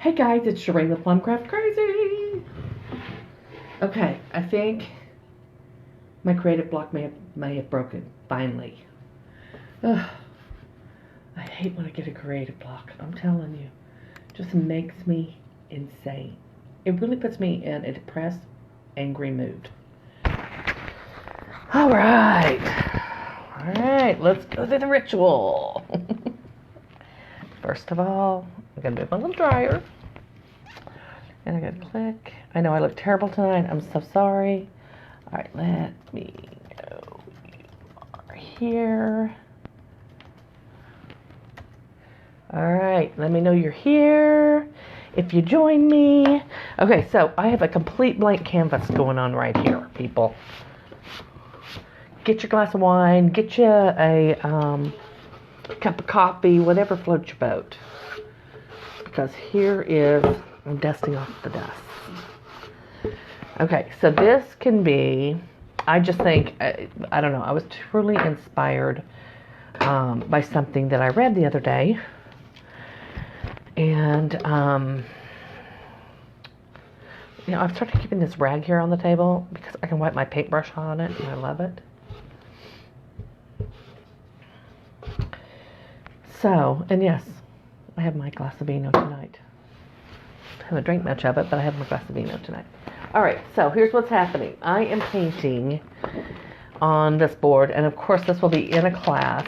Hey guys, it's Sheree with Plum Craft Crazy. Okay, I think my creative block may have broken, finally. Ugh, I hate when I get a creative block, I'm telling you. It just makes me insane. It really puts me in a depressed, angry mood. Alright, let's go through the ritual. First of all, I'm going to move my little dryer. And I'm going to click. I know I look terrible tonight. I'm so sorry. Alright, let me go. You are here. Alright, let me know you're here. If you join me. Okay, so I have a complete blank canvas going on right here, people. Get your glass of wine. Get you a cup of coffee, whatever floats your boat. Because here is, I'm dusting off the dust. Okay, so this can be, I just think, I don't know, I was truly inspired by something that I read the other day. And, I've started keeping this rag here on the table because I can wipe my paintbrush on it, and I love it. So, and yes, I have my glass of vino tonight. I haven't drank much of it, but I have my glass of vino tonight. Alright, so here's what's happening. I am painting on this board, and of course this will be in a class.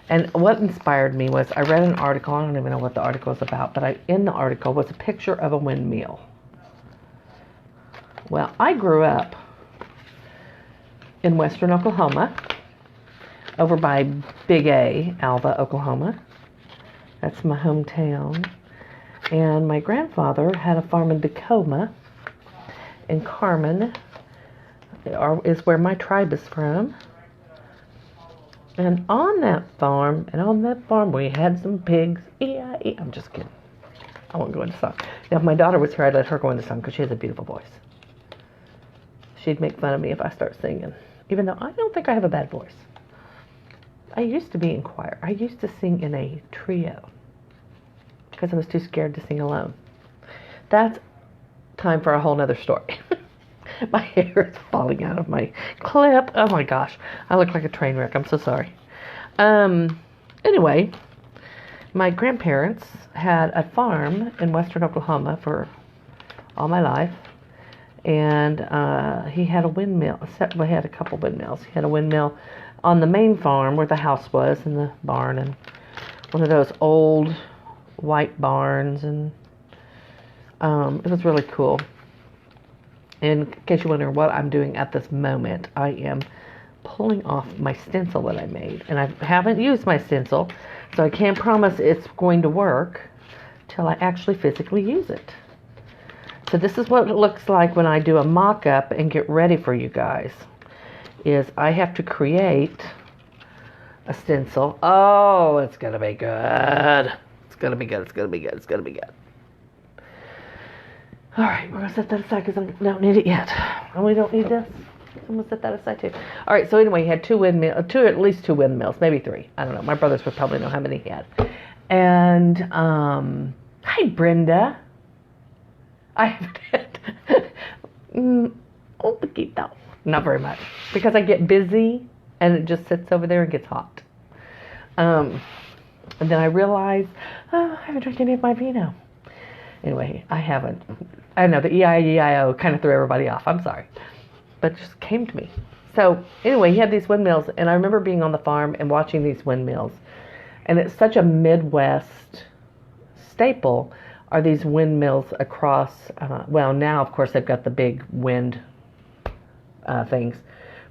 And what inspired me was I read an article, I don't even know what the article is about, but in the article was a picture of a windmill. Well, I grew up in western Oklahoma, over by Big A, Alva, Oklahoma. That's my hometown. And my grandfather had a farm in Tacoma, and Carmen is where my tribe is from. And on that farm, we had some pigs. E-I-E. I'm just kidding. I won't go into song. Now, if my daughter was here, I'd let her go into song because she has a beautiful voice. She'd make fun of me if I start singing, even though I don't think I have a bad voice. I used to be in choir. I used to sing in a trio because I was too scared to sing alone. That's time for a whole nother story. My hair is falling out of my clip. Oh my gosh. I look like a train wreck. I'm so sorry. Anyway, my grandparents had a farm in western Oklahoma for all my life. And he had a windmill. We had a couple windmills. He had a windmill on the main farm where the house was and the barn, and one of those old white barns, and it was really cool. In case you're wondering what I'm doing at this moment, I am pulling off my stencil that I made, and I haven't used my stencil, so I can't promise it's going to work till I actually physically use it. So this is what it looks like when I do a mock-up and get ready for you guys. Is I have to create a stencil. Oh, it's going to be good. It's going to be good. It's going to be good. It's going to be good. All right, we're going to set that aside because I don't need it yet. And we don't need this. I'm going to set that aside too. All right, so anyway, he had at least two windmills, maybe three. I don't know. My brothers would probably know how many he had. And, hi, Brenda. I haven't oh, poquito. Not very much. Because I get busy and it just sits over there and gets hot. And then I realize, I haven't drank any of my vino. Anyway, I haven't. I know the E-I-E-I-O kind of threw everybody off. I'm sorry. But it just came to me. So anyway, he had these windmills, and I remember being on the farm and watching these windmills. And it's such a Midwest staple are these windmills across, well, now, of course, they've got the big wind things.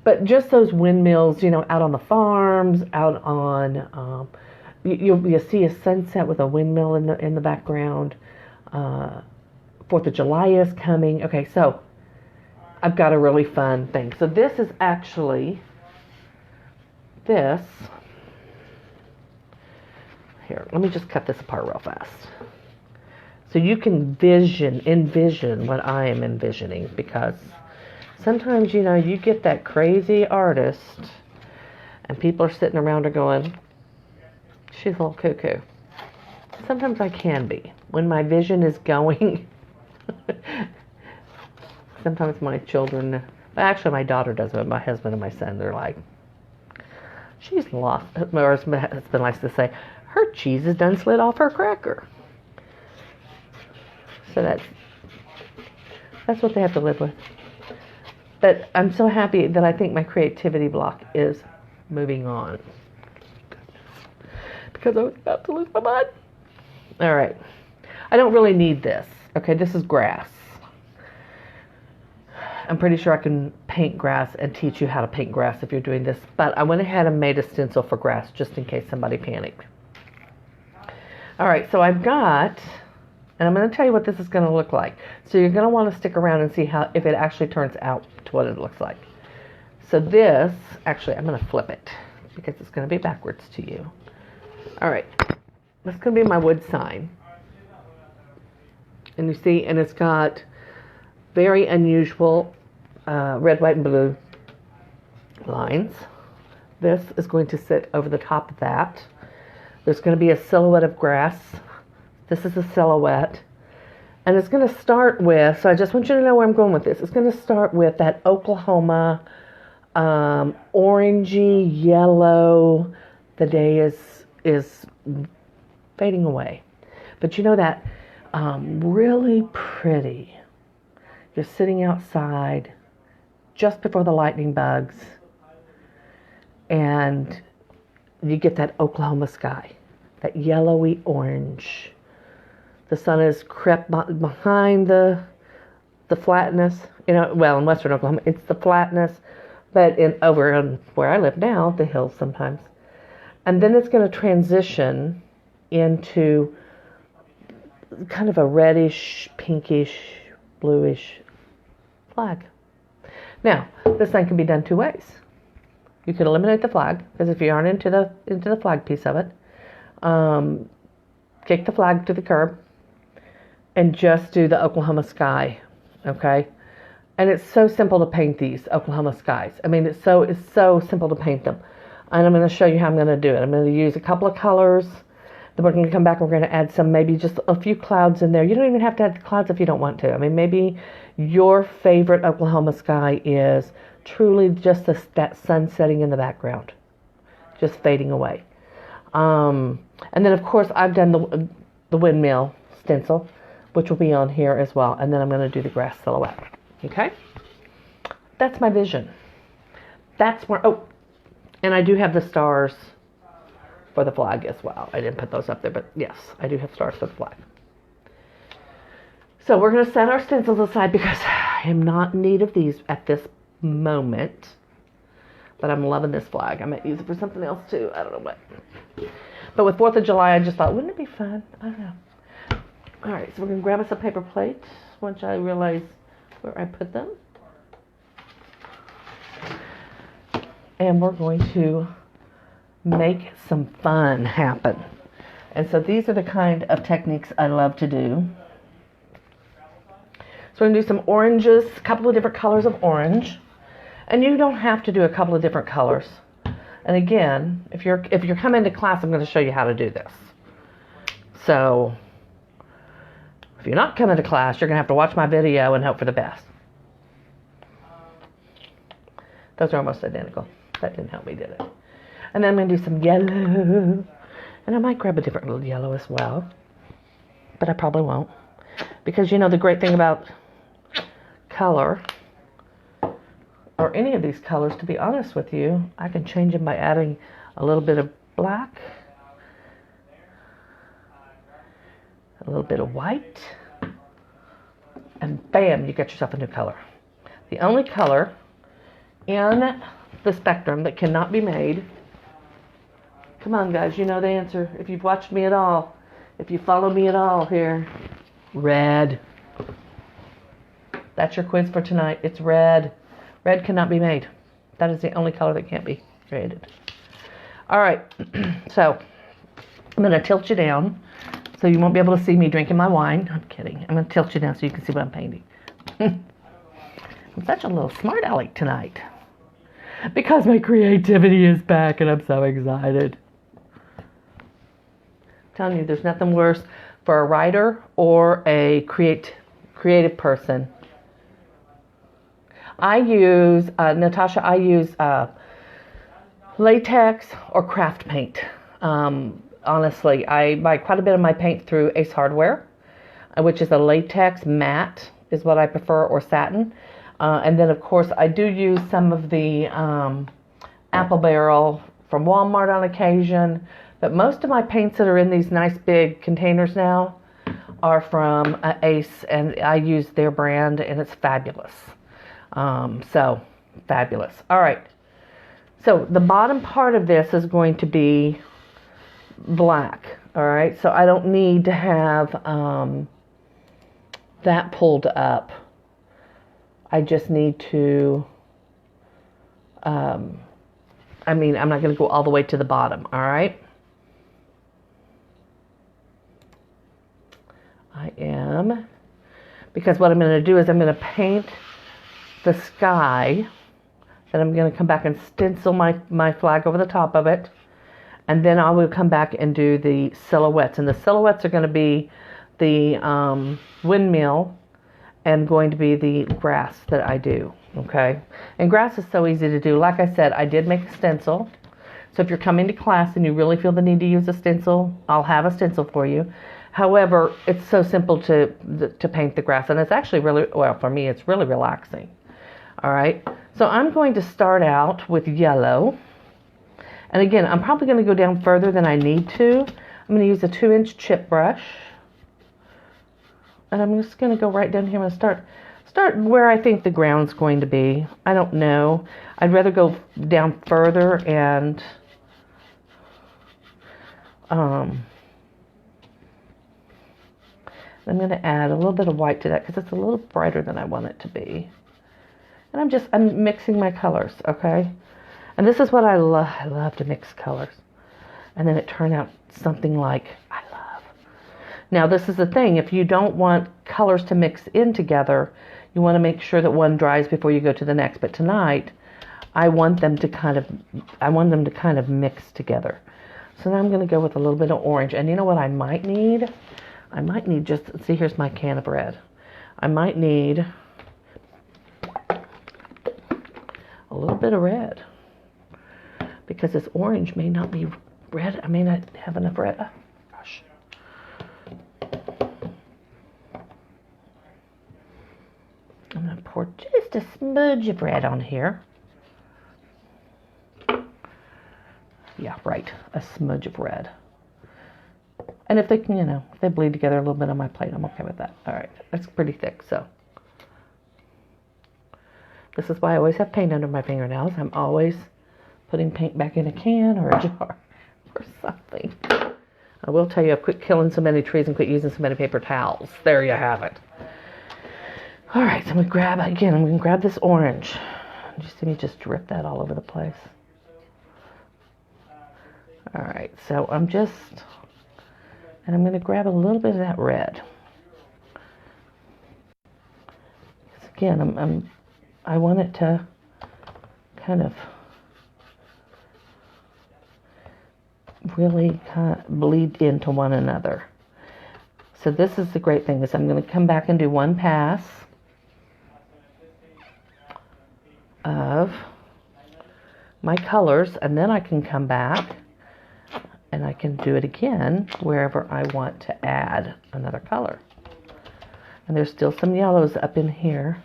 But just those windmills, out on the farms, out on, you'll see a sunset with a windmill in the background. 4th of July is coming. Okay, so I've got a really fun thing. So this is actually this. Here, let me just cut this apart real fast. So you can envision what I am envisioning, because sometimes, you get that crazy artist and people are sitting around her going, she's a little cuckoo. Sometimes I can be. when my vision is going. Sometimes my children, actually my daughter does, but my husband and my son, they're like, she's lost, or as my husband likes to say, her cheese is done slid off her cracker. So that's what they have to live with. But I'm so happy that I think my creativity block is moving on. Because I was about to lose my mind. All right. I don't really need this. Okay, this is grass. I'm pretty sure I can paint grass and teach you how to paint grass if you're doing this. But I went ahead and made a stencil for grass just in case somebody panicked. All right, so I've got, and I'm going to tell you what this is going to look like. So you're going to want to stick around and see how if it actually turns out to what it looks like. So this, actually, I'm going to flip it because it's going to be backwards to you. All right, that's going to be my wood sign. And you see, and it's got very unusual red, white, and blue lines. This is going to sit over the top of that. There's going to be a silhouette of grass. This is a silhouette. And it's going to start with, so I just want you to know where I'm going with this. It's going to start with that Oklahoma orangey yellow. The day is fading away. But you know that really pretty. You're sitting outside just before the lightning bugs, and you get that Oklahoma sky, that yellowy orange. The sun is crept behind the flatness. You know, well, in western Oklahoma, it's the flatness, but over where I live now, the hills sometimes. And then it's going to transition into kind of a reddish, pinkish, bluish flag. Now, this thing can be done two ways. You can eliminate the flag, because if you aren't into the flag piece of it, kick the flag to the curb and just do the Oklahoma sky, okay? And it's so simple to paint these Oklahoma skies. I mean, it's so simple to paint them. And I'm going to show you how I'm going to do it. I'm going to use a couple of colors. Then we're going to come back and we're going to add some, maybe just a few clouds in there. You don't even have to add the clouds if you don't want to. I mean, maybe your favorite Oklahoma sky is truly just that sun setting in the background, just fading away. And then, of course, I've done the windmill stencil, which will be on here as well. And then I'm going to do the grass silhouette. Okay? That's my vision. That's where, oh, and I do have the stars for the flag as well. I didn't put those up there, but yes, I do have stars for the flag. So we're going to set our stencils aside because I am not in need of these at this moment. But I'm loving this flag. I might use it for something else too. I don't know what. But with 4th of July, I just thought, wouldn't it be fun? I don't know. All right, so we're going to grab us a paper plate once I realize where I put them. And we're going to make some fun happen. And so these are the kind of techniques I love to do. So we're going to do some oranges, a couple of different colors of orange. And you don't have to do a couple of different colors. And again, if you're coming to class, I'm going to show you how to do this. So if you're not coming to class, you're going to have to watch my video and hope for the best. Those are almost identical. That didn't help me, did it? And then I'm going to do some yellow. And I might grab a different little yellow as well. But I probably won't. Because, you know, the great thing about color, or any of these colors, to be honest with you, I can change them by adding a little bit of black, a little bit of white, and bam, you get yourself a new color. The only color in the spectrum that cannot be made, come on guys, you know the answer. If you've watched me at all, if you follow me at all here, red. That's your quiz for tonight. It's red. Red cannot be made. That is the only color that can't be created. All right, so I'm going to tilt you down so you won't be able to see me drinking my wine. I'm kidding. I'm going to tilt you down so you can see what I'm painting. I'm such a little smart aleck tonight because my creativity is back and I'm so excited. I'm telling you, there's nothing worse for a writer or a creative person. I use, Natasha, I use latex or craft paint. Honestly, I buy quite a bit of my paint through Ace Hardware, which is a latex matte is what I prefer, or satin. And then, of course, I do use some of the Apple Barrel from Walmart on occasion. But most of my paints that are in these nice big containers now are from Ace, and I use their brand, and it's fabulous. So, fabulous. All right. So, the bottom part of this is going to be black. All right. So, I don't need to have that pulled up. I just need to, I'm not going to go all the way to the bottom. All right. I am, because what I'm going to do is I'm going to paint the sky, then I'm going to come back and stencil my flag over the top of it, and then I will come back and do the silhouettes, and the silhouettes are going to be the windmill and going to be the grass that I do, okay? And grass is so easy to do. Like I said, I did make a stencil, so if you're coming to class and you really feel the need to use a stencil, I'll have a stencil for you. However, it's so simple to paint the grass, and it's actually really, well, for me, it's really relaxing. All right, so I'm going to start out with yellow. And again, I'm probably going to go down further than I need to. I'm going to use a 2-inch chip brush. And I'm just going to go right down here. I'm going to start where I think the ground's going to be. I don't know. I'd rather go down further, and I'm going to add a little bit of white to that because it's a little brighter than I want it to be. And I'm mixing my colors, okay? And this is what I love. I love to mix colors. And then it turned out something like I love. Now, this is the thing. If you don't want colors to mix in together, you want to make sure that one dries before you go to the next. But tonight, I want them to kind of mix together. So now I'm going to go with a little bit of orange. And you know what I might need? I might need just, see, here's my can of red. I might need a little bit of red, because this orange may not be red. I may not have enough red. Oh, gosh. I'm going to pour just a smudge of red on here. Yeah, right. A smudge of red. And if they can, if they bleed together a little bit on my plate, I'm okay with that. All right. That's pretty thick, so. This is why I always have paint under my fingernails. I'm always putting paint back in a can or a jar or something. I will tell you, I've quit killing so many trees and quit using so many paper towels. There you have it. All right, so I'm going to grab this orange. Let me just drip that all over the place. All right, so I'm going to grab a little bit of that red. Again, I want it to kind of really bleed into one another. So this is the great thing, is I'm going to come back and do one pass of my colors, and then I can come back and I can do it again wherever I want to add another color. And there's still some yellows up in here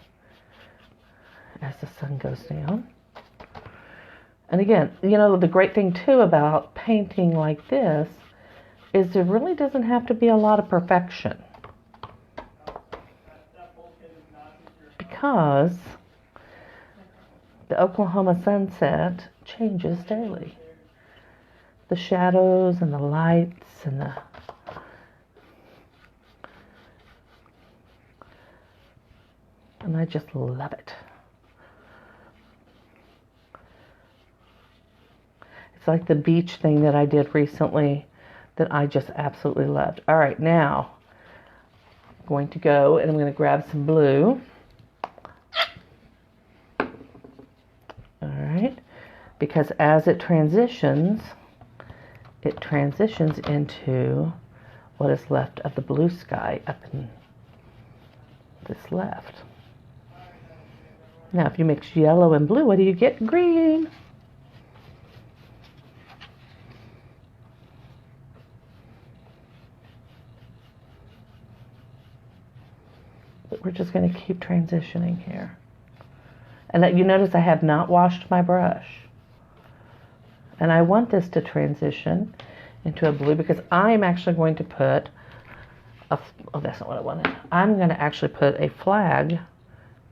as the sun goes down. And again, the great thing too about painting like this is there really doesn't have to be a lot of perfection, because the Oklahoma sunset changes daily. The shadows and the lights and I just love it. It's like the beach thing that I did recently that I just absolutely loved. All right, now I'm going to go and I'm going to grab some blue. All right, because as it transitions into what is left of the blue sky up in this left. Now, if you mix yellow and blue, what do you get? Green. But we're just going to keep transitioning here. And you notice I have not washed my brush. And I want this to transition into a blue because I'm actually going to put oh, that's not what I wanted. I'm going to actually put a flag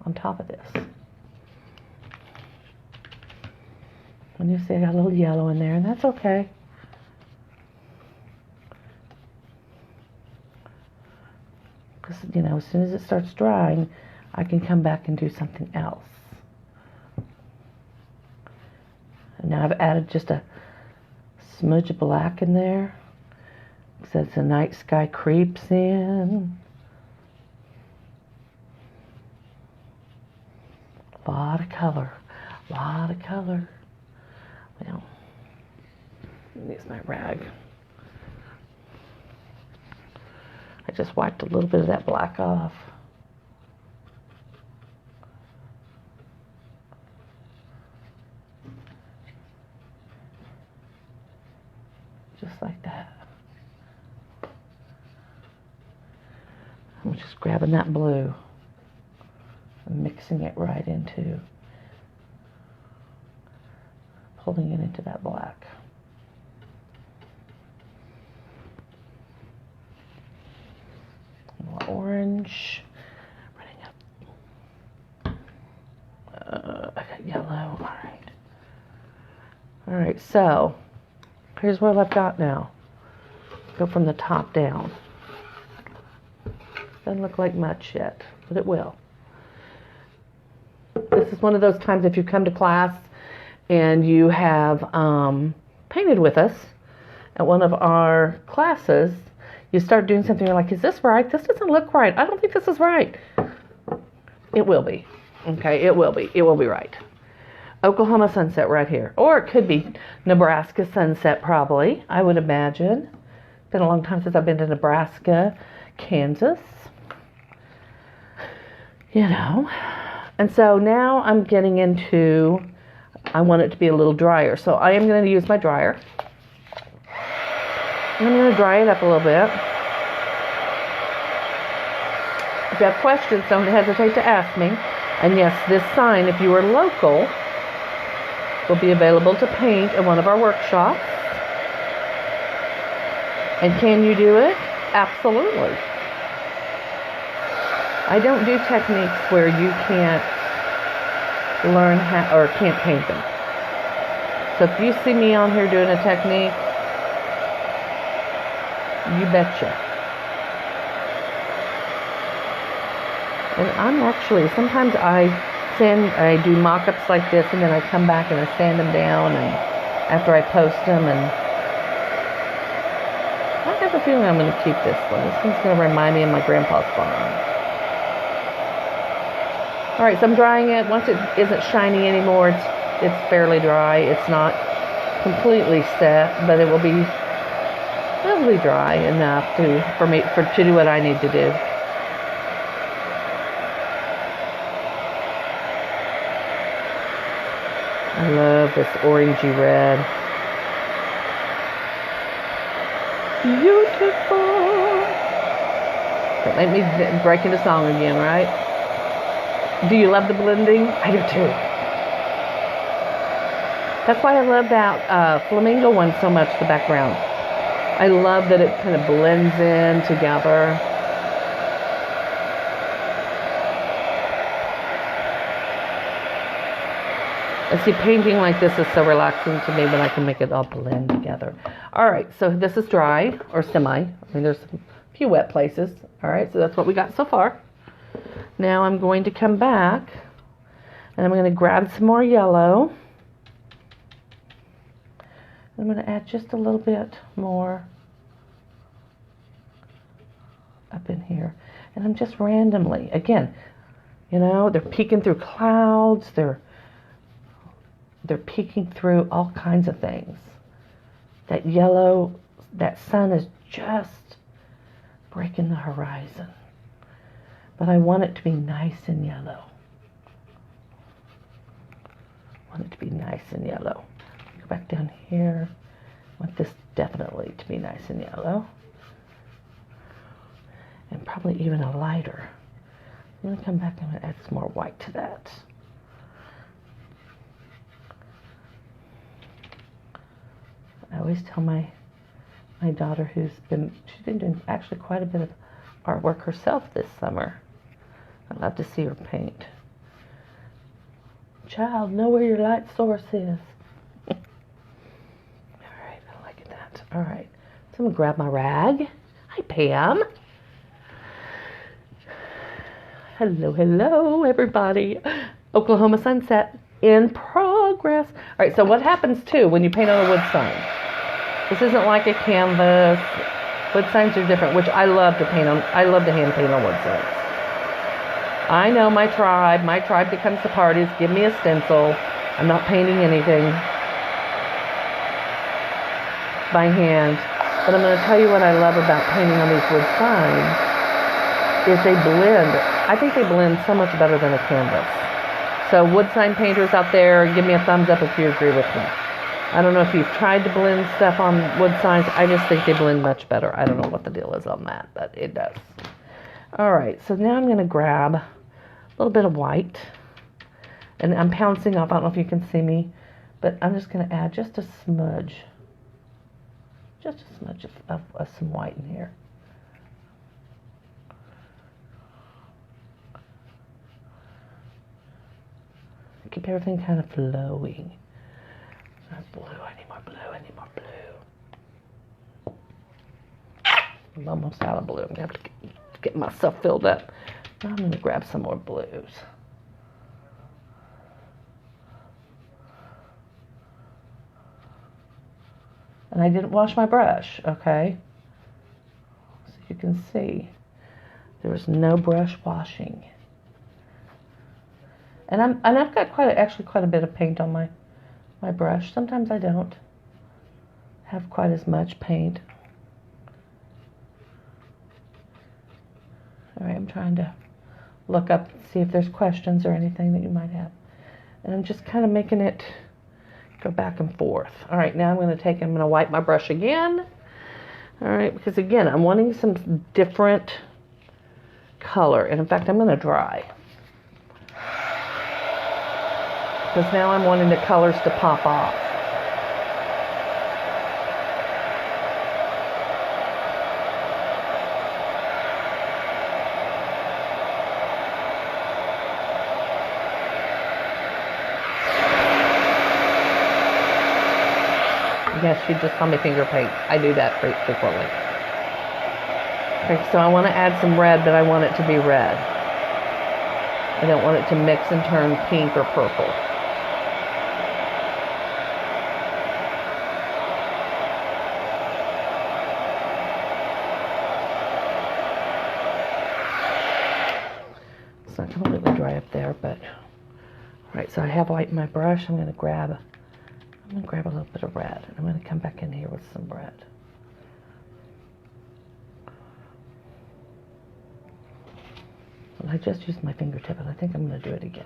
on top of this. And you see I got a little yellow in there, and that's okay. Because, you know, as soon as it starts drying, I can come back and do something else. And now I've added just a smudge of black in there. So as the night sky creeps in. A lot of color. A lot of color. Well, use my rag. I just wiped a little bit of that black off. Just like that. I'm just grabbing that blue and mixing it right into, pulling it into that black. More orange, running up. I got yellow, all right, so here's what I've got now. Go from the top down. Doesn't look like much yet, but it will. This is one of those times if you come to class and you have painted with us at one of our classes, you start doing something, you're like, is this right? This doesn't look right. I don't think this is right. It will be. Okay, it will be. It will be right. Oklahoma sunset right here. Or it could be Nebraska sunset probably, I would imagine. It's been a long time since I've been to Nebraska, Kansas. You know. And so now I'm getting into, I want it to be a little drier. So I am going to use my dryer. I'm going to dry it up a little bit. If you have questions, don't hesitate to ask me. And yes, this sign, if you are local, will be available to paint in one of our workshops. And can you do it? Absolutely. I don't do techniques where you can't learn how or can't paint them. So if you see me on here doing a technique, you betcha. And I'm actually, sometimes I do mock-ups like this, and then I come back and I sand them down, and after I post them, and I have a feeling I'm going to keep this one. This one's going to remind me of my grandpa's farm. All right, so I'm drying it. Once it isn't shiny anymore, it's fairly dry. It's not completely set, but it will be really dry enough to do what I need to do. I love this orangey red. Beautiful. Don't make me break into song again, right? Do you love the blending? I do too. That's why I love that flamingo one so much, the background. I love that it kind of blends in together. And see, painting like this is so relaxing to me when I can make it all blend together. All right, so this is dry, or semi. I mean, there's a few wet places. All right, so that's what we got so far. Now I'm going to come back, and I'm going to grab some more yellow. I'm going to add just a little bit more up in here. And I'm just randomly, again, you know, they're peeking through clouds, they're peeking through all kinds of things. That yellow, that sun is just breaking the horizon. But I want it to be nice and yellow. I want it to be nice and yellow. Go back down here. I want this definitely to be nice and yellow. And probably even a lighter. I'm going to come back and add some more white to that. I always tell my daughter she's been doing actually quite a bit of artwork herself this summer. I love to see her paint. Child, know where your light source is. All right, I like that. All right, so I'm gonna grab my rag. Hi, Pam. Hello, hello, everybody. Oklahoma sunset in progress. All right, so what happens too when you paint on a wood sign? This isn't like a canvas. Wood signs are different, which I love to paint on. I love to hand paint on wood signs. I know my tribe that comes to parties, give me a stencil. I'm not painting anything by hand. But I'm going to tell you what I love about painting on these wood signs is they blend. I think they blend so much better than a canvas. So wood sign painters out there, give me a thumbs up if you agree with me. I don't know if you've tried to blend stuff on wood signs. I just think they blend much better. I don't know what the deal is on that, but it does. All right, so now I'm going to grab a little bit of white. And I'm pouncing off. I don't know if you can see me, but I'm just going to add just a smudge. Just a smudge of some white in here. Keep everything kind of flowing. Blue, I need more blue, I need more blue. I'm almost out of blue. I'm going to have to get myself filled up. Now I'm going to grab some more blues. And I didn't wash my brush, okay? So you can see there was no brush washing. And I've got actually quite a bit of paint on my brush. Sometimes I don't have quite as much paint. All right, I'm trying to look up, see if there's questions or anything that you might have. And I'm just kind of making it go back and forth. All right, now I'm going to wipe my brush again. All right, because again, I'm wanting some different color. And in fact, I'm going to dry. Because now I'm wanting the colors to pop off. Yes, you just saw me finger paint. I do that frequently. Okay, so I want to add some red, but I want it to be red. I don't want it to mix and turn pink or purple. It's not completely dry up there, but all right. So I have white in my brush. I'm going to grab a little bit of red. I'm going to come back in here with some red. Well, I just used my fingertip, and I think I'm going to do it again.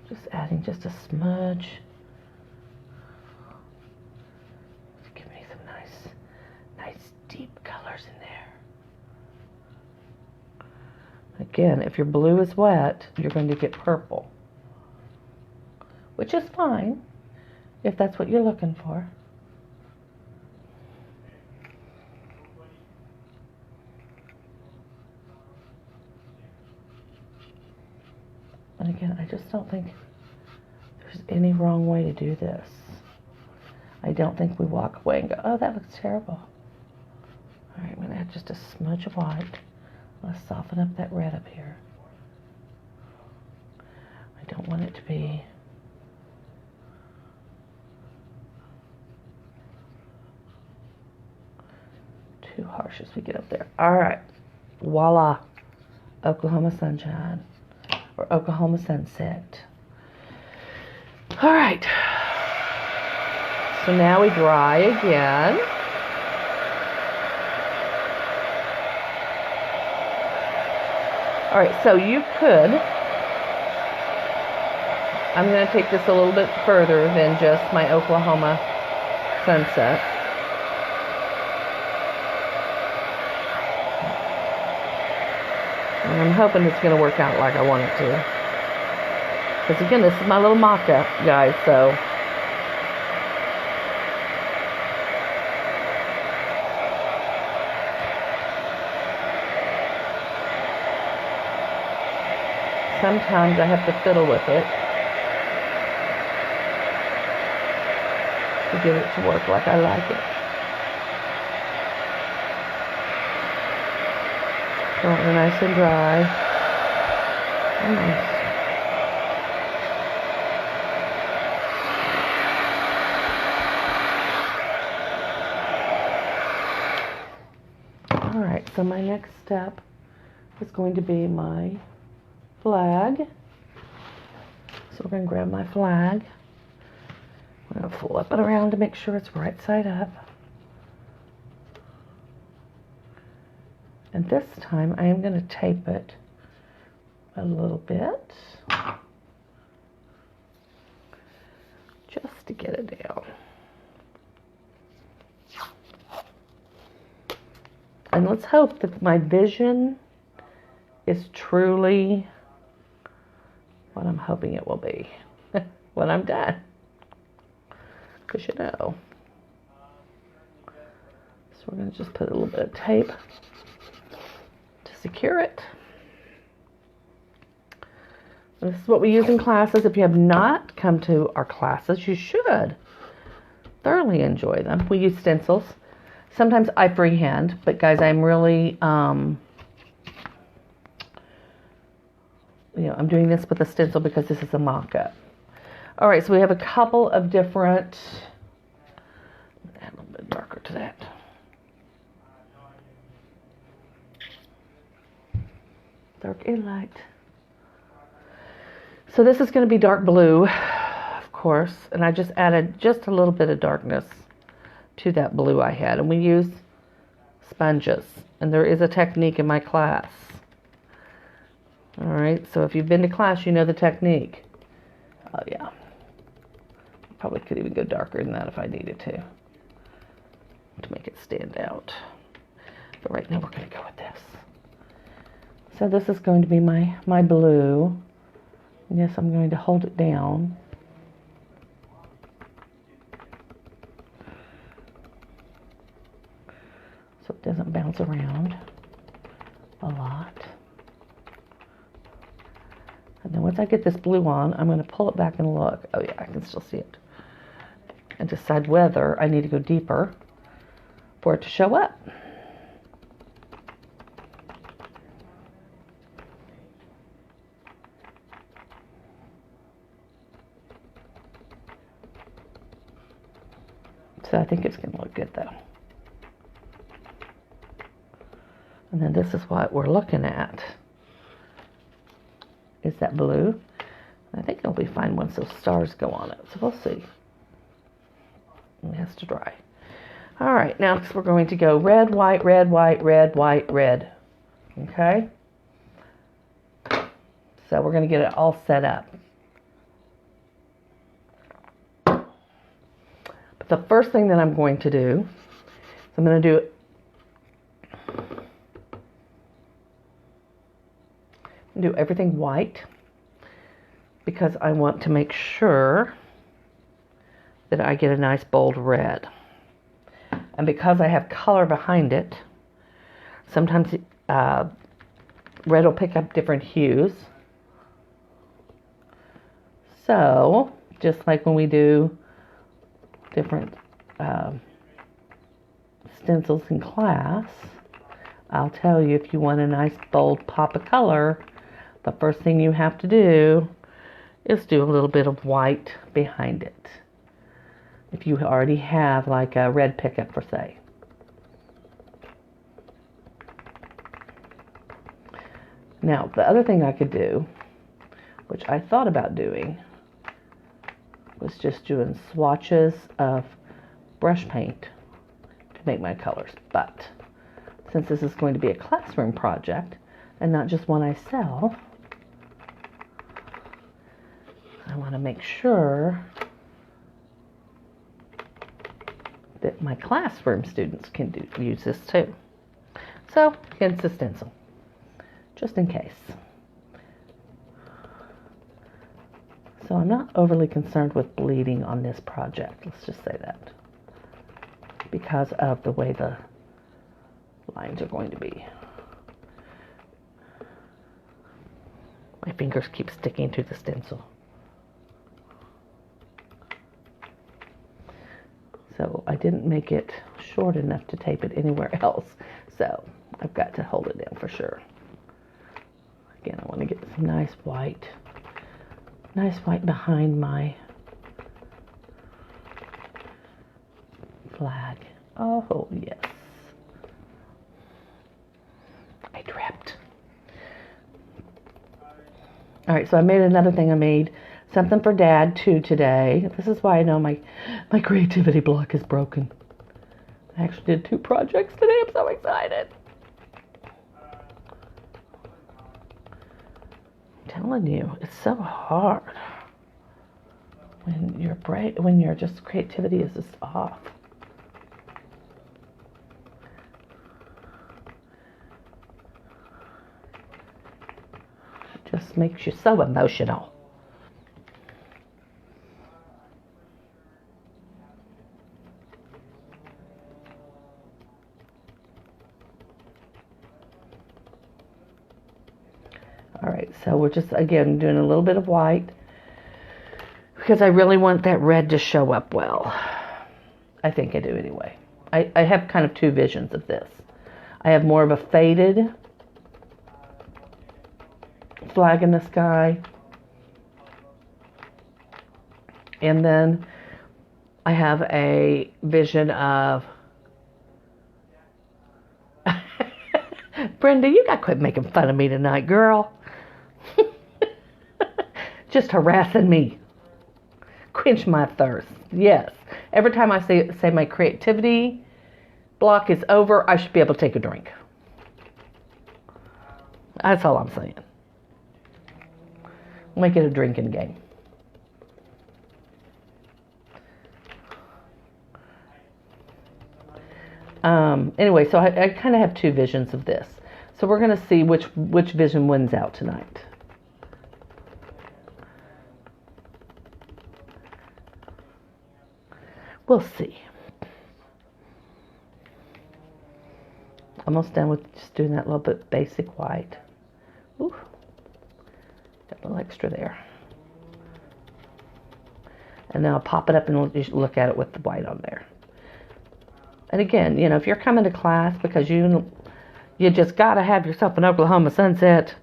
Just adding just a smudge. Give me some nice deep colors in there. Again, if your blue is wet, you're going to get purple, which is fine if that's what you're looking for. And again, I just don't think there's any wrong way to do this. I don't think we walk away and go, oh, that looks terrible. All right, I'm going to add just a smudge of white. Let's soften up that red up here. I don't want it to be too harsh as we get up there. All right, voila, Oklahoma sunshine, or Oklahoma sunset. All right, So now we dry again. All right, so you could, I'm going to take this a little bit further than just my Oklahoma sunset. And I'm hoping it's going to work out like I want it to. Because again, this is my little mock-up, guys, so. Sometimes I have to fiddle with it to get it to work like I like it. So they're nice and dry. Nice. All right, so my next step is going to be my flag. So we're going to grab my flag. We're going to flip it around to make sure it's right side up. And this time I am going to tape it a little bit just to get it down. And let's hope that my vision is truly what I'm hoping it will be when I'm done. Because you know. So we're going to just put a little bit of tape to secure it. This is what we use in classes. If you have not come to our classes, you should thoroughly enjoy them. We use stencils. Sometimes I freehand, but guys, I'm really, I'm doing this with a stencil because this is a mock-up. All right, so we have a couple of different, add a little bit darker to that. Dark and light. So this is going to be dark blue, of course, and I just added just a little bit of darkness to that blue I had. And we use sponges, and there is a technique in my class. All right, so if you've been to class, you know the technique. Oh yeah, probably could even go darker than that if I needed to make it stand out. But right now we're going to go with this. So this is going to be my blue. And yes, I'm going to hold it down. So it doesn't bounce around a lot. And then once I get this blue on, I'm going to pull it back and look. Oh yeah, I can still see it. And decide whether I need to go deeper for it to show up. So I think it's going to look good though. And then this is what we're looking at. Is that blue? I think it'll be fine once those stars go on it. So we'll see. It has to dry. All right, now we're going to go red, white, red, white, red, white, red. Okay? So we're going to get it all set up. But the first thing that I'm going to do is I'm going to do everything white because I want to make sure that I get a nice bold red. And because I have color behind it, sometimes red will pick up different hues. So, just like when we do different stencils in class, I'll tell you if you want a nice bold pop of color, the first thing you have to do is do a little bit of white behind it. If you already have like a red pickup for say. Now, the other thing I could do, which I thought about doing, was just doing swatches of brush paint to make my colors. But since this is going to be a classroom project and not just one I sell, I want to make sure that my classroom students can use this too. So, again, it's a stencil, just in case. So I'm not overly concerned with bleeding on this project, let's just say that, because of the way the lines are going to be. My fingers keep sticking to the stencil. So I didn't make it short enough to tape it anywhere else. So I've got to hold it in for sure. Again, I want to get this nice white behind my flag. Oh, yes. I dripped. All right, so I made another thing. I made something for Dad, too, today. This is why I know my creativity block is broken. I actually did 2 projects today. I'm so excited. I'm telling you, it's so hard when your just creativity is just off. It just makes you so emotional. All right, so we're just, again, doing a little bit of white because I really want that red to show up well. I think I do anyway. I have kind of 2 visions of this. I have more of a faded flag in the sky. And then I have a vision of... Brenda, you got to quit making fun of me tonight, girl. Just harassing me. Quench my thirst. Yes. Every time I say my creativity block is over, I should be able to take a drink. That's all I'm saying. Make it a drinking game. Anyway, so I kind of have 2 visions of this. So we're going to see which vision wins out tonight. We'll see. Almost done with just doing that little bit basic white. Ooh, got a little extra there. And then I'll pop it up and look at it with the white on there. And again, you know, if you're coming to class because you just got to have yourself an Oklahoma sunset,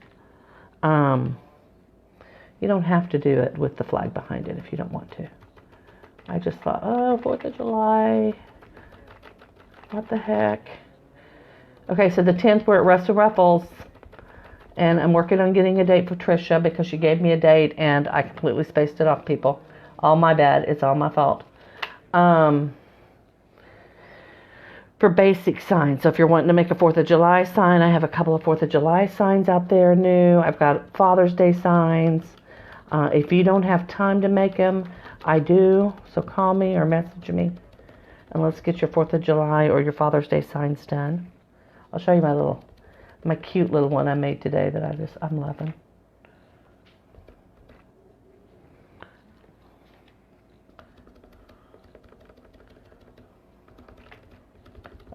you don't have to do it with the flag behind it if you don't want to. I just thought, oh, 4th of July, what the heck. Okay, so the 10th we're at Russell Ruffles, and I'm working on getting a date for Trisha because she gave me a date and I completely spaced it off, people. All my bad. It's all my fault. For basic signs. So if you're wanting to make a 4th of July sign, I have a couple of 4th of July signs out there new. I've got Father's Day signs. If you don't have time to make them, I do. So call me or message me. And let's get your 4th of July or your Father's Day signs done. I'll show you my cute little one I made today that I'm loving.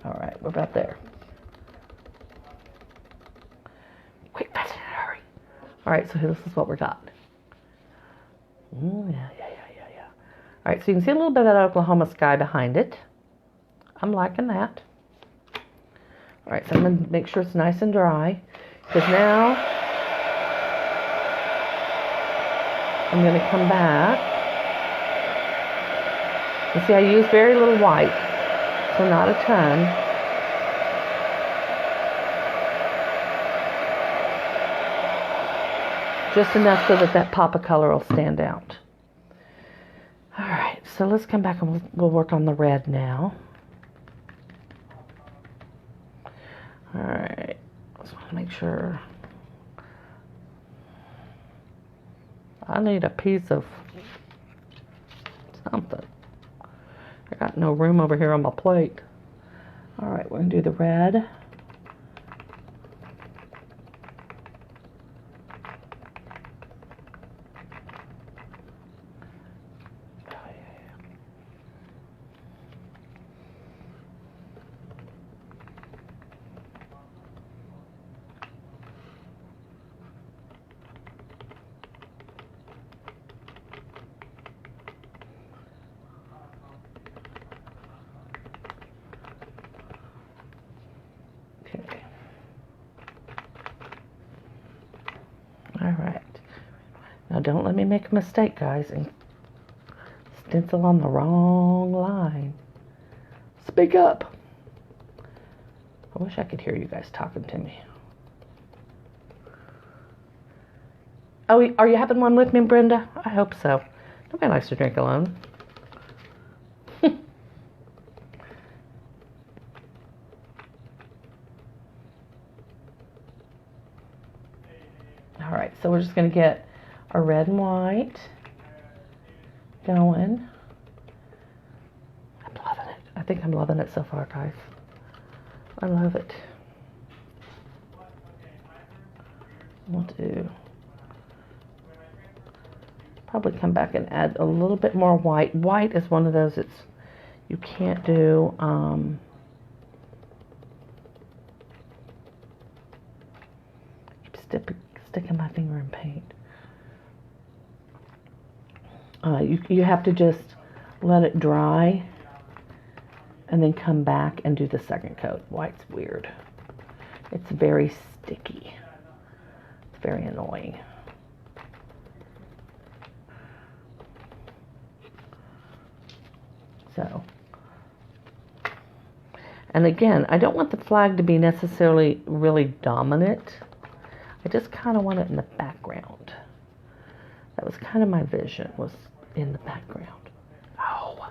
All right, we're about there. Quick, fast, hurry. All right, so this is what we got. Yeah. All right, so you can see a little bit of that Oklahoma sky behind it. I'm liking that. All right, so I'm going to make sure it's nice and dry, because now I'm going to come back. You see, I use very little white, so not a ton. Just enough so that pop of color will stand out. All right, so let's come back and we'll work on the red now. Alright, just want to make sure. I need a piece of something. I got no room over here on my plate. Alright, we're going to do the red. Alright. Now don't let me make a mistake, guys, and stencil on the wrong line. Speak up. I wish I could hear you guys talking to me. Oh, are you having one with me, Brenda? I hope so. Nobody likes to drink alone. Alright, so we're just going to get our red and white going. I'm loving it. I think I'm loving it so far, guys. I love it. We'll do. Probably come back and add a little bit more white. White is one of those you can't do. Sticking my finger in paint. You have to just let it dry and then come back and do the second coat. White's weird. It's very sticky. It's very annoying. So, and again, I don't want the flag to be necessarily really dominant. I just kind of want it in the background. That was kind of my vision, was in the background. Oh.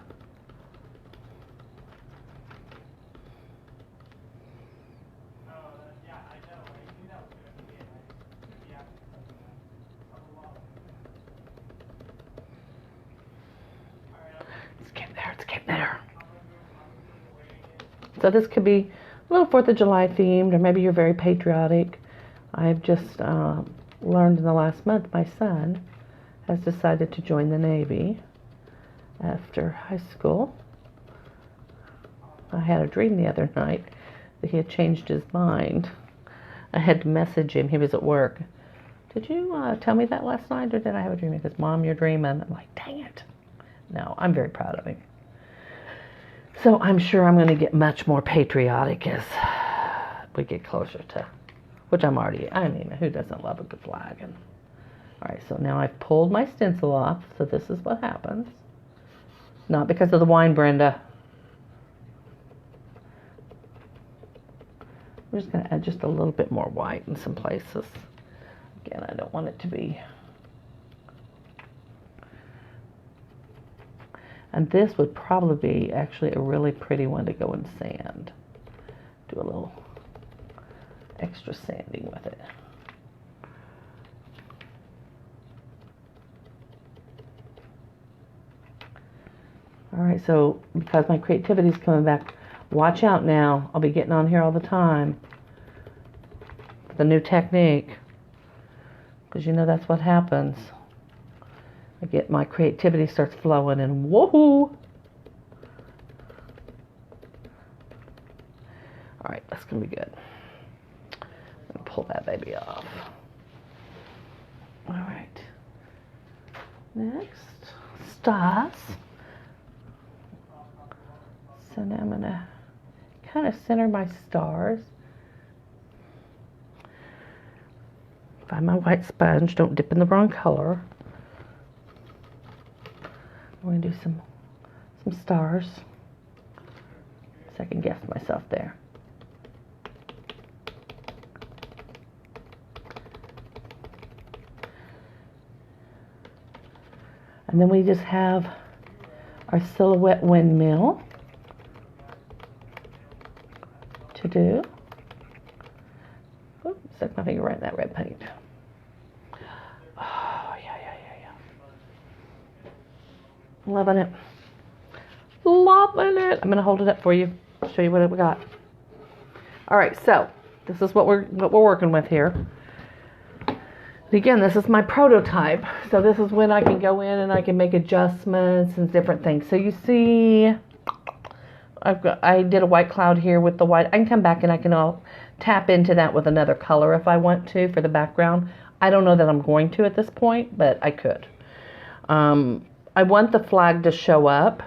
It's getting there, it's getting there. So this could be a little 4th of July themed, or maybe you're very patriotic. I've just learned in the last month my son has decided to join the Navy after high school. I had a dream the other night that he had changed his mind. I had to message him. He was at work. Did you tell me that last night, or did I have a dream? He goes, Mom, you're dreaming. I'm like, dang it. No, I'm very proud of him. So I'm sure I'm going to get much more patriotic as we get closer to, which I mean, who doesn't love a good flag? And, all right, so now I've pulled my stencil off, so this is what happens. Not because of the wine, Brenda. I'm just going to add just a little bit more white in some places. Again, I don't want it to be. And this would probably be actually a really pretty one to go in sand. Do a little extra sanding with it. Alright, so because my creativity is coming back, watch out now. I'll be getting on here all the time with the new technique, because you know that's what happens. I get my creativity starts flowing and woohoo! Alright, that's gonna be good. Pull that baby off. Alright. Next, stars. So now I'm going to kind of center my stars. Find my white sponge. Don't dip in the wrong color. I'm going to do some stars. Second guess myself there. And then we just have our silhouette windmill to do. Oops, stuck my finger right in that red paint. Oh, yeah. Loving it. Loving it. I'm going to hold it up for you. Show you what we got. All right, so this is what we're working with here. Again, this is my prototype. So this is when I can go in and I can make adjustments and different things. So you see, I did a white cloud here with the white. I can come back and I can tap into that with another color if I want to for the background. I don't know that I'm going to at this point, but I could. I want the flag to show up,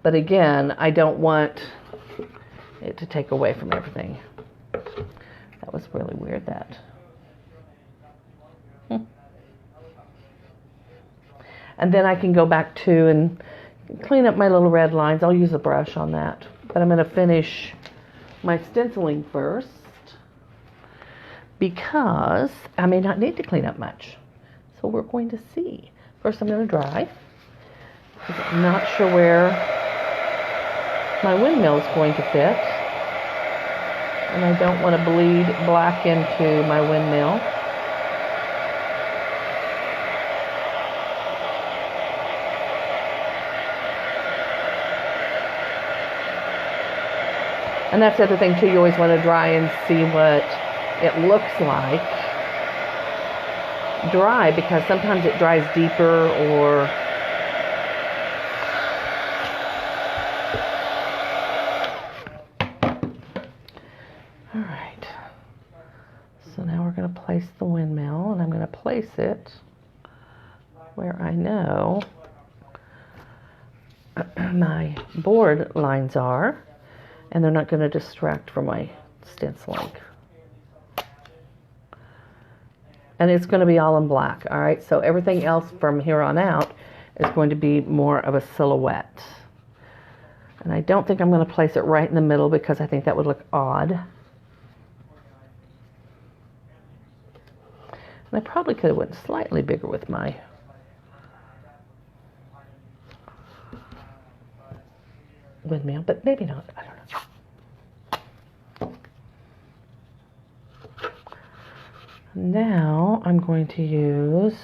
but again, I don't want it to take away from everything. That was really weird, that. And then I can go back to and clean up my little red lines. I'll use a brush on that. But I'm going to finish my stenciling first because I may not need to clean up much. So we're going to see. First I'm going to dry. I'm not sure where my windmill is going to fit. And I don't want to bleed black into my windmill. And that's the other thing too, you always want to dry and see what it looks like. Dry, because sometimes it dries deeper or alright. So now we're going to place the windmill, and I'm going to place it where I know my board lines are. And they're not going to distract from my stenciling. And it's going to be all in black, all right? So everything else from here on out is going to be more of a silhouette. And I don't think I'm going to place it right in the middle because I think that would look odd. And I probably could have went slightly bigger with my windmill, but maybe not. I don't know. Now I'm going to use,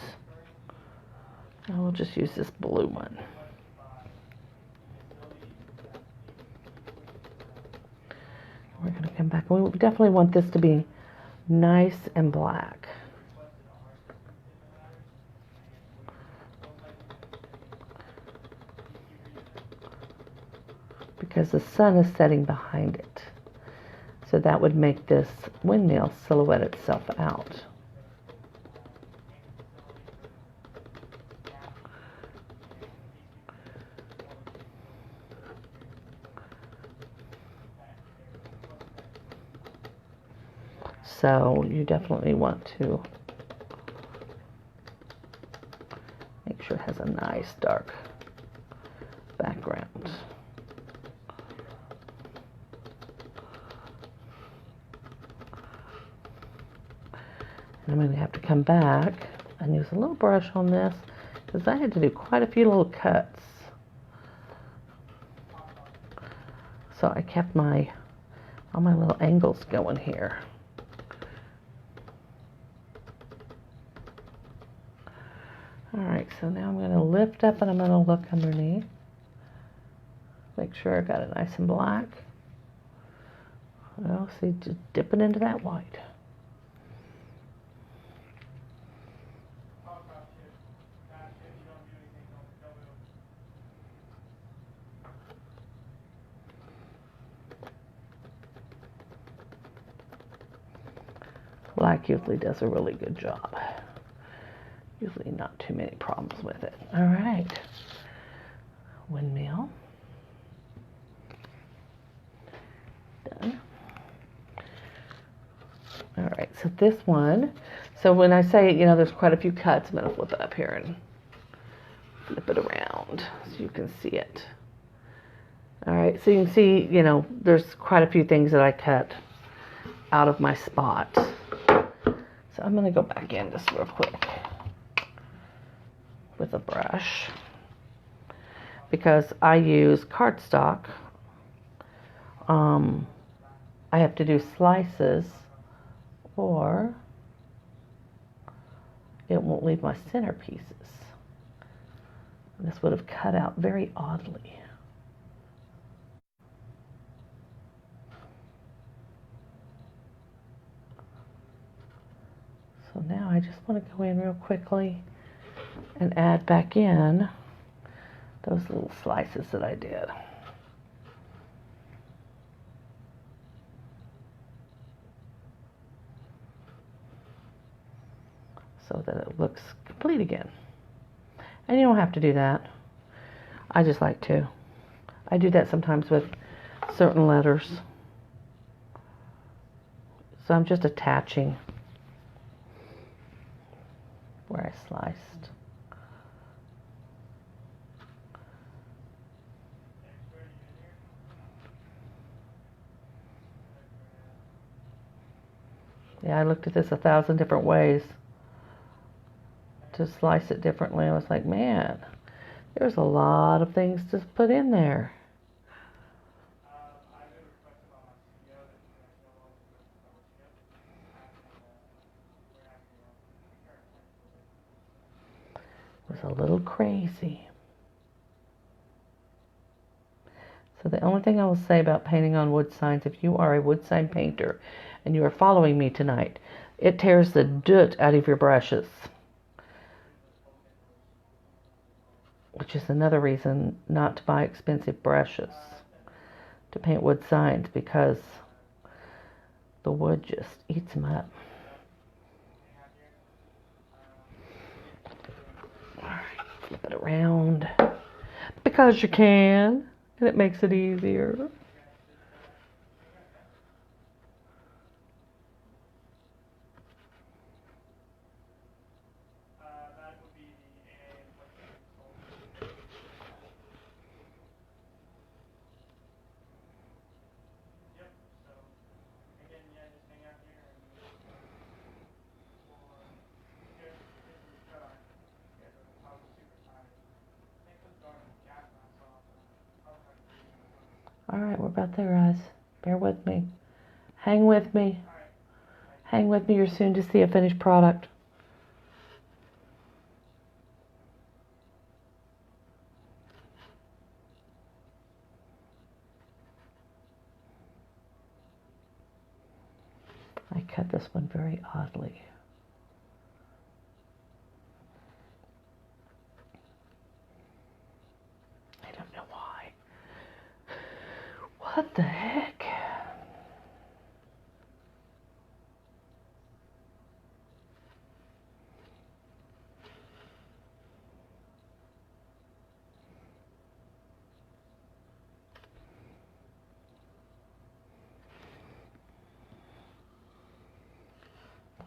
I'll just use this blue one. We're going to come back. We definitely want this to be nice and black. Because the sun is setting behind it. So that would make this windmill silhouette itself out. So you definitely want to make sure it has a nice dark background. And I'm going to have to come back and use a little brush on this because I had to do quite a few little cuts. So I kept all my little angles going here. Alright, so now I'm going to lift up and I'm going to look underneath. Make sure I got it nice and black. Well, see, just dipping into that white. Black usually does a really good job. Usually not too many problems with it. All right. Windmill. Done. All right, so this one, so when I say, there's quite a few cuts, I'm going to flip it up here and flip it around so you can see it. All right, so you can see, there's quite a few things that I cut out of my spot. So I'm going to go back in just real quick with a brush. because I use cardstock. I have to do slices or it won't leave my centerpieces. This would have cut out very oddly. So now I just want to go in real quickly and add back in those little slices that I did. So that it looks complete again. And you don't have to do that. I just like to. I do that sometimes with certain letters. So I'm just attaching where I sliced. Yeah, I looked at this 1,000 different ways to slice it differently. I was like, man, there's a lot of things to put in there. It was a little crazy. So the only thing I will say about painting on wood signs, if you are a wood sign painter and you are following me tonight, it tears the dirt out of your brushes. Which is another reason not to buy expensive brushes to paint wood signs, because the wood just eats them up. Alright, flip it around because you can, and it makes it easier. Alright, we're about there, guys. Bear with me. Hang with me. Hang with me. You're soon to see a finished product. I cut this one very oddly. I don't know why. What the heck?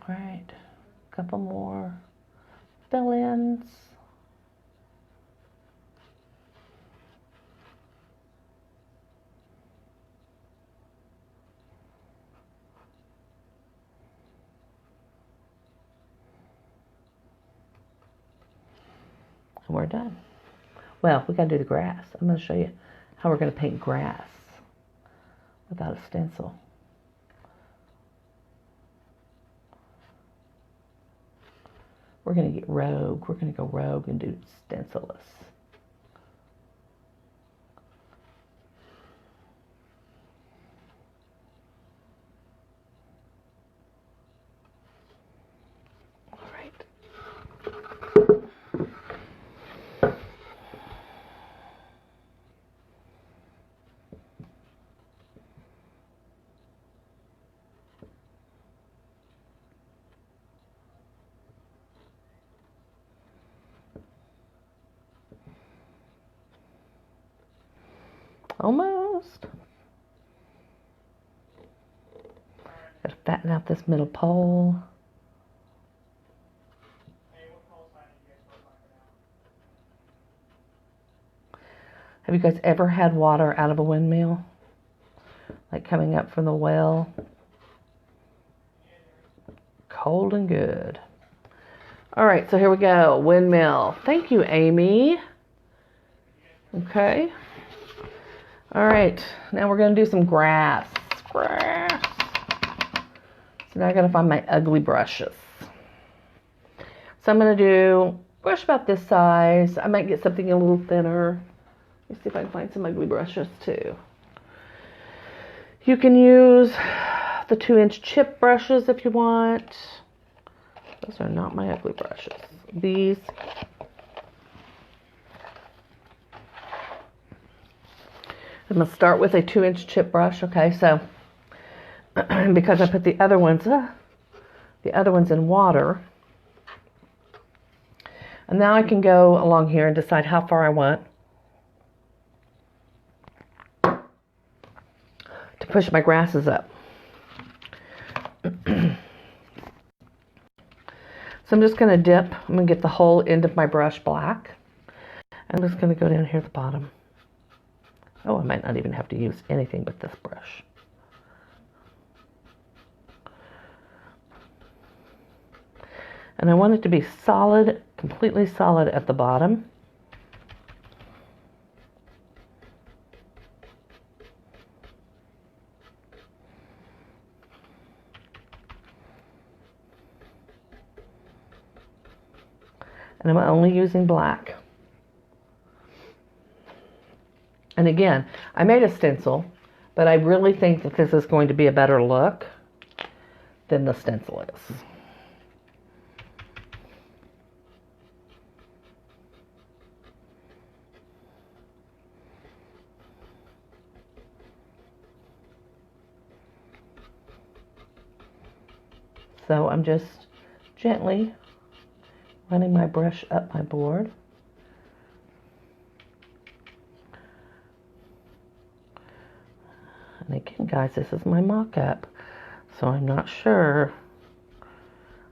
All right, a couple more fill-ins. And we're done. Well, we got to do the grass. I'm going to show you how we're going to paint grass without a stencil. We're going to get rogue. We're going to go rogue and do stencilless. All right. Almost. Got to fatten out this middle pole. Have you guys ever had water out of a windmill? Like coming up from the well? Cold and good. All right, so here we go. Windmill. Thank you, Amy. Okay. All right. Now we're going to do some grass. Grass. So now I got to find my ugly brushes. So I'm going to do brush about this size. I might get something a little thinner. Let's see if I can find some ugly brushes too. You can use the 2-inch chip brushes if you want. Those are not my ugly brushes. These. I'm going to start with a 2-inch chip brush. Okay, so because I put the other ones in water. And now I can go along here and decide how far I want to push my grasses up. So I'm just going to dip. I'm going to get the whole end of my brush black. I'm just going to go down here at the bottom. Oh, I might not even have to use anything but this brush. And I want it to be solid, completely solid at the bottom. And I'm only using black. And again, I made a stencil, but I really think that this is going to be a better look than the stencil is. So I'm just gently running my brush up my board. And again, guys, this is my mock-up, so I'm not sure.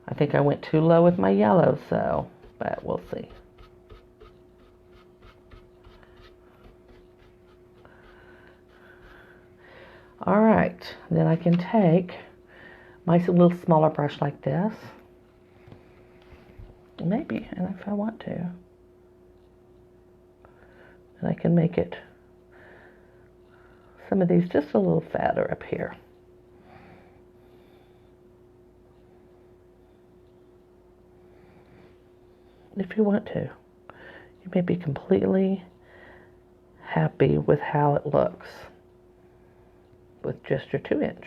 I think I went too low with my yellow, but we'll see. All right, then I can take my little smaller brush like this. Maybe, and if I want to. And I can make it, some of these just a little fatter up here. If you want to. You may be completely happy with how it looks with just your 2-inch.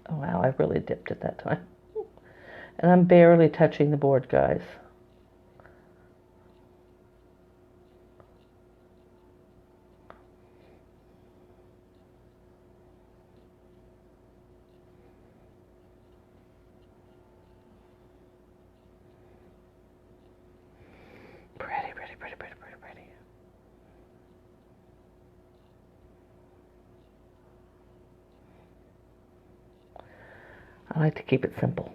Oh wow, I really dipped it that time. And I'm barely touching the board, guys. Pretty, pretty, pretty, pretty, pretty, pretty. I like to keep it simple.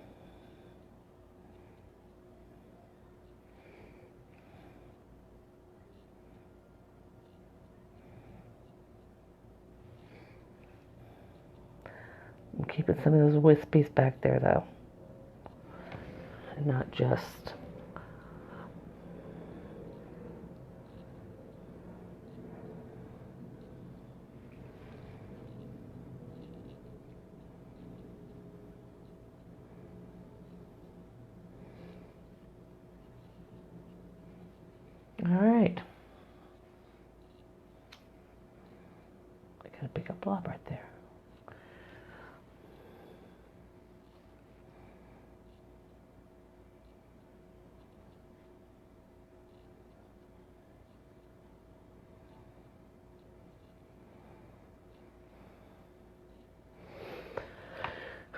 I'm keeping some of those wispies back there, though. And not just... All right. I got a big up blob right there.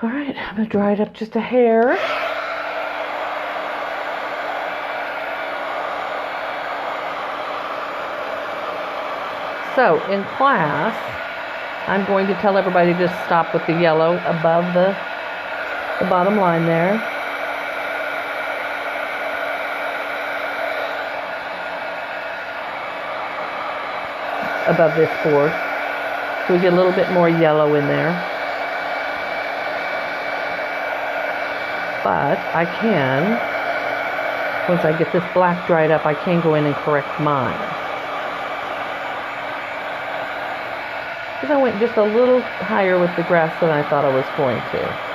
All right, I'm going to dry it up just a hair. So in class, I'm going to tell everybody to just stop with the yellow above the bottom line there. Above this board. So we get a little bit more yellow in there. But I can Once I get this black dried up, I can go in and correct mine. Because I went just a little higher with the grass than I thought I was going to.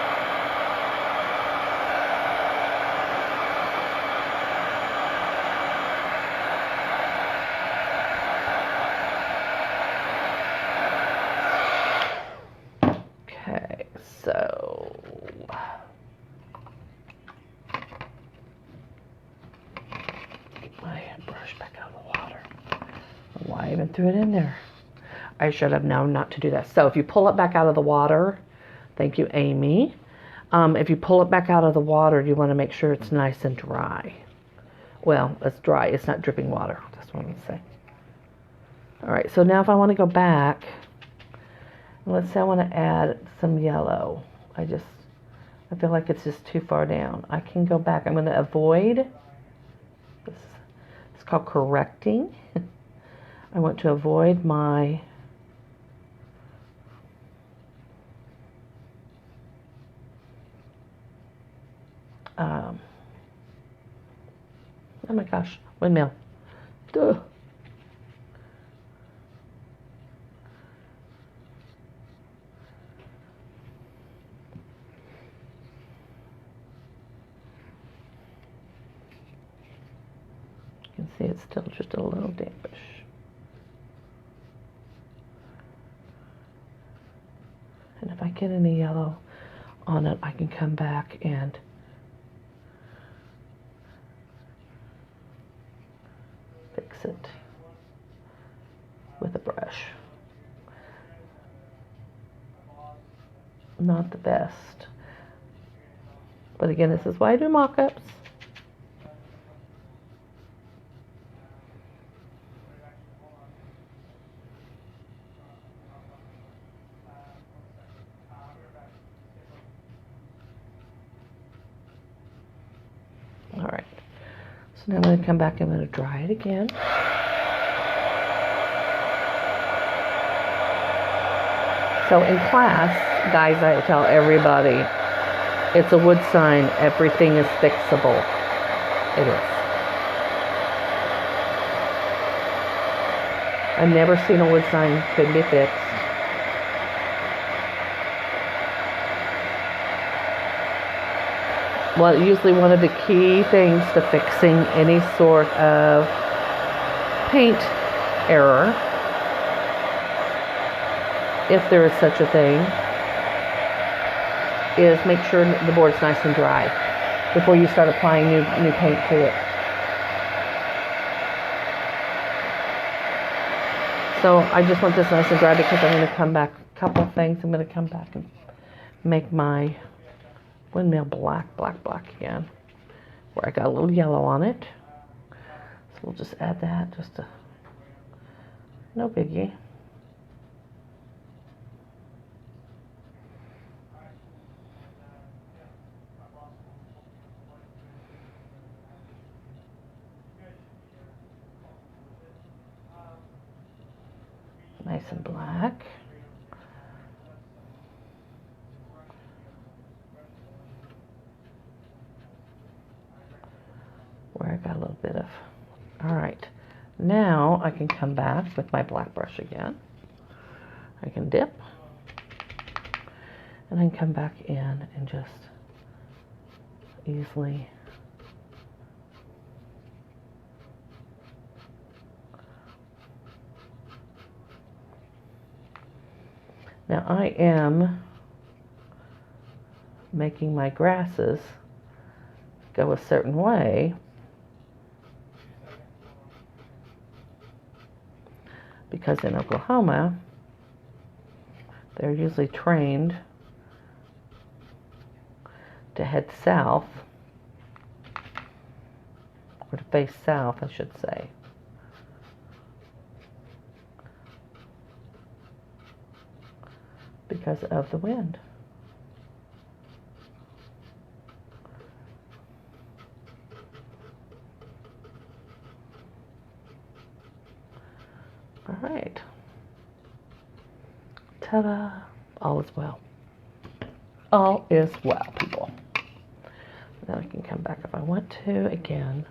Okay, so my brush back out of the water. Why I even threw it in there? I should have known not to do that. So if you pull it back out of the water, thank you, Amy. If you pull it back out of the water, you want to make sure it's nice and dry. Well, it's dry. It's not dripping water. That's what I'm going to say. All right, so now if I want to go back, let's say I want to add some yellow. I feel like it's just too far down. I can go back. I'm going to avoid. It's called correcting. I want to avoid my oh my gosh, windmill. Duh. You can see it's still just a little dampish. And if I get any yellow on it, I can come back and fix it with a brush. Not the best. But again, this is why I do mock-ups. All right, so now I'm going to come back and I'm going to dry it again. So in class, guys, I tell everybody, it's a wood sign. Everything is fixable. It is. I've never seen a wood sign couldn't be fixed. Well, usually one of the key things to fixing any sort of paint error, if there is such a thing, is make sure the board's nice and dry before you start applying new paint to it. So I just want this nice and dry because I'm going to come back, a couple of things, I'm going to come back and make my windmill black again, where I got a little yellow on it. So we'll just add that, no biggie. Nice and black. Where I got a little bit of, all right. Now I can come back with my black brush again. I can dip, and then come back in and just easily now I am making my grasses go a certain way because in Oklahoma they're usually trained to head south, or to face south, I should say. Because of the wind. All right. Ta-da! All is well. All is well, people. Then I can come back if I want to again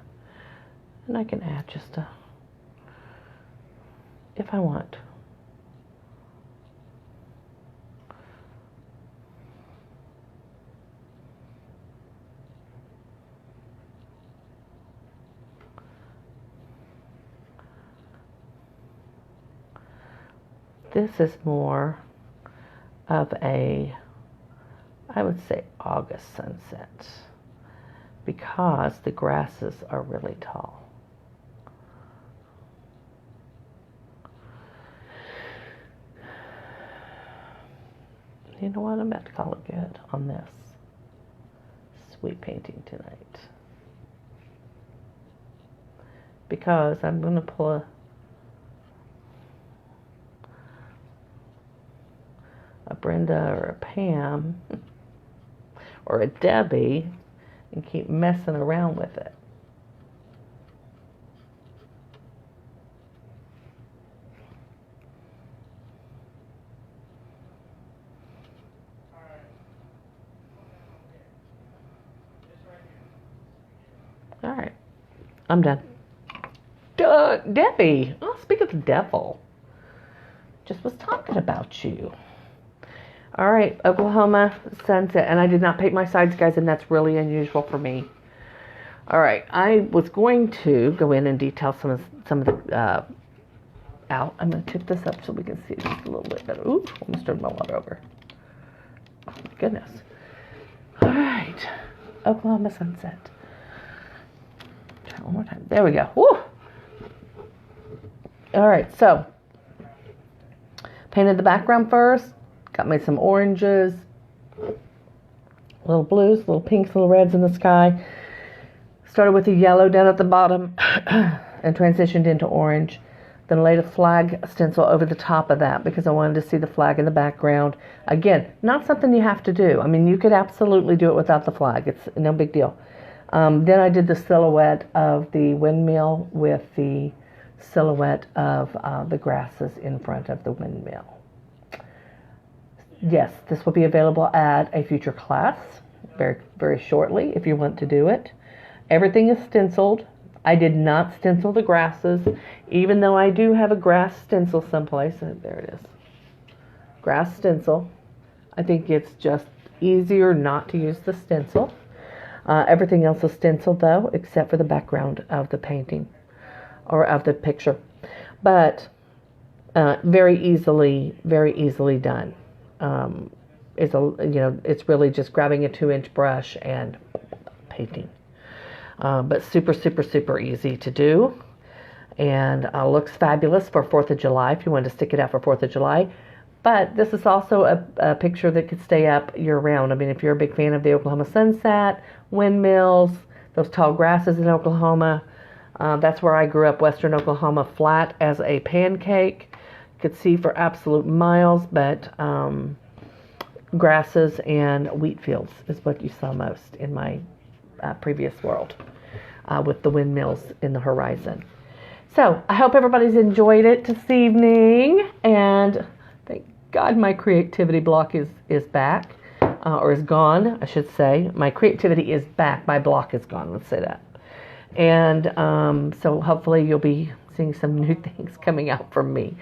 And I can add just a, if I want. This is more of a, I would say, August sunset because the grasses are really tall. You know what? I'm about to call it good on this sweet painting tonight because I'm going to pull a Brenda or a Pam or a Debbie and keep messing around with it. All right, I'm done. Debbie, oh, speak of the devil, just was talking about you. All right, Oklahoma sunset, and I did not paint my sides, guys, and that's really unusual for me. All right, I was going to go in and detail some of the out. I'm going to tip this up so we can see just a little bit better. Ooh, almost turned my water over. Oh, my goodness. All right, Oklahoma sunset. Try it one more time. There we go. Woo! All right, so painted the background first. Got me some oranges, little blues, little pinks, little reds in the sky. Started with the yellow down at the bottom and transitioned into orange. Then laid a flag stencil over the top of that because I wanted to see the flag in the background. Again, not something you have to do. I mean, you could absolutely do it without the flag. It's no big deal. Then I did the silhouette of the windmill with the silhouette of the grasses in front of the windmill. Yes, this will be available at a future class very, very shortly if you want to do it. Everything is stenciled. I did not stencil the grasses, even though I do have a grass stencil someplace. There it is. Grass stencil. I think it's just easier not to use the stencil. Everything else is stenciled, though, except for the background of the painting or of the picture. But very easily done. It's really just grabbing a 2-inch brush and painting. But super easy to do, and looks fabulous for 4th of July if you want to stick it out for 4th of July. But this is also a picture that could stay up year round. I mean, if you're a big fan of the Oklahoma sunset, windmills, those tall grasses in Oklahoma, that's where I grew up, western Oklahoma, flat as a pancake. Could see for absolute miles, but grasses and wheat fields is what you saw most in my previous world, with the windmills in the horizon. So I hope everybody's enjoyed it this evening, and thank God my creativity block is back, or is gone, I should say. My creativity is back, my block is gone, let's say that. And so hopefully you'll be seeing some new things coming out from me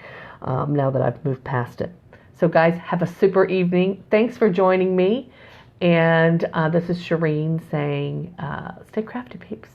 now that I've moved past it. So guys, have a super evening. Thanks for joining me. And this is Shireen saying, stay crafty, peeps.